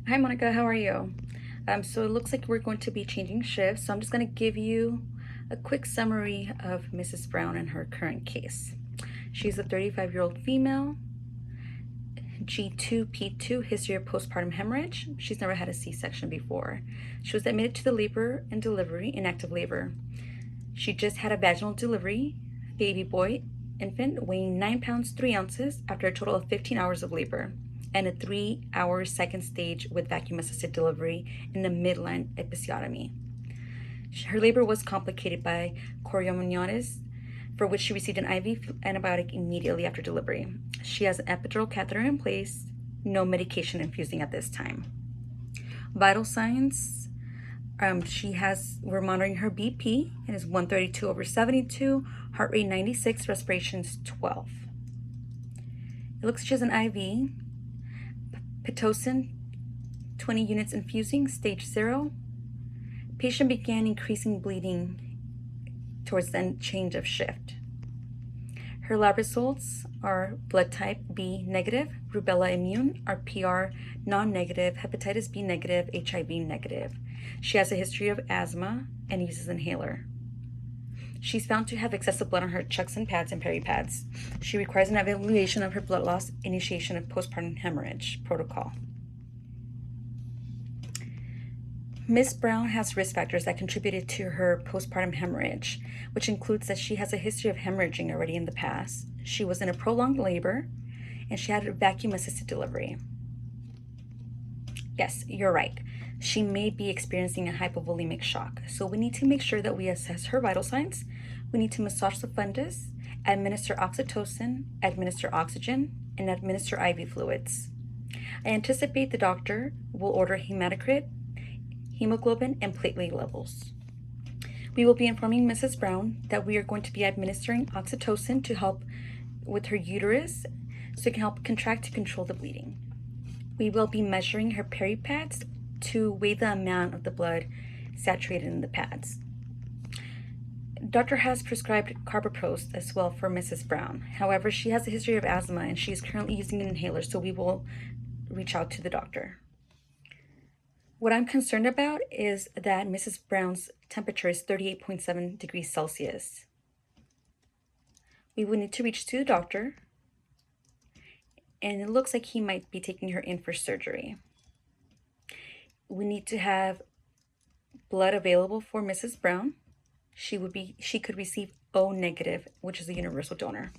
Hi Monica, how are you? So it looks like we're going to be changing shifts, so I'm just going to give you a quick summary of Mrs. Brown and her current case. She's a 35-year-old female, G2P2, history of postpartum hemorrhage. She's never had a C-section before. She was admitted to the labor and delivery in active labor. She just had a vaginal delivery, baby boy, infant, weighing 9 pounds 3 ounces after a total of 15 hours of labor, and a 3-hour second stage with vacuum assisted delivery in a midline episiotomy. Her labor was complicated by chorioamnionitis, for which she received an IV antibiotic immediately after delivery. She has an epidural catheter in place, no medication infusing at this time. Vital signs, we're monitoring her BP. It is 132/72, heart rate 96, respirations 12. It looks like she has an IV, Pitocin 20 units infusing, stage 0. Patient began increasing bleeding towards the change of shift. Her lab results are blood type B negative, rubella immune, RPR non-negative, hepatitis B negative, HIV negative. She has a history of asthma and uses inhaler. She's found to have excessive blood on her chucks and pads and peri-pads. She requires an evaluation of her blood loss, initiation of postpartum hemorrhage protocol. Ms. Brown has risk factors that contributed to her postpartum hemorrhage, which includes that she has a history of hemorrhaging already in the past. She was in a prolonged labor, and she had a vacuum-assisted delivery. Yes, you're right. She may be experiencing a hypovolemic shock, so we need to make sure that we assess her vital signs. We need to massage the fundus, administer oxytocin, administer oxygen, and administer IV fluids. I anticipate the doctor will order hematocrit, hemoglobin, and platelet levels. We will be informing Mrs. Brown that we are going to be administering oxytocin to help with her uterus so it can help contract to control the bleeding. We will be measuring her peri-pads to weigh the amount of the blood saturated in the pads. Doctor has prescribed carboprost as well for Mrs. Brown. However, she has a history of asthma and she is currently using an inhaler, so we will reach out to the doctor. What I'm concerned about is that Mrs. Brown's temperature is 38.7 degrees Celsius. We will need to reach to the doctor, and it looks like he might be taking her in for surgery. We need to have blood available for Mrs. Brown. She could receive O negative, which is a universal donor.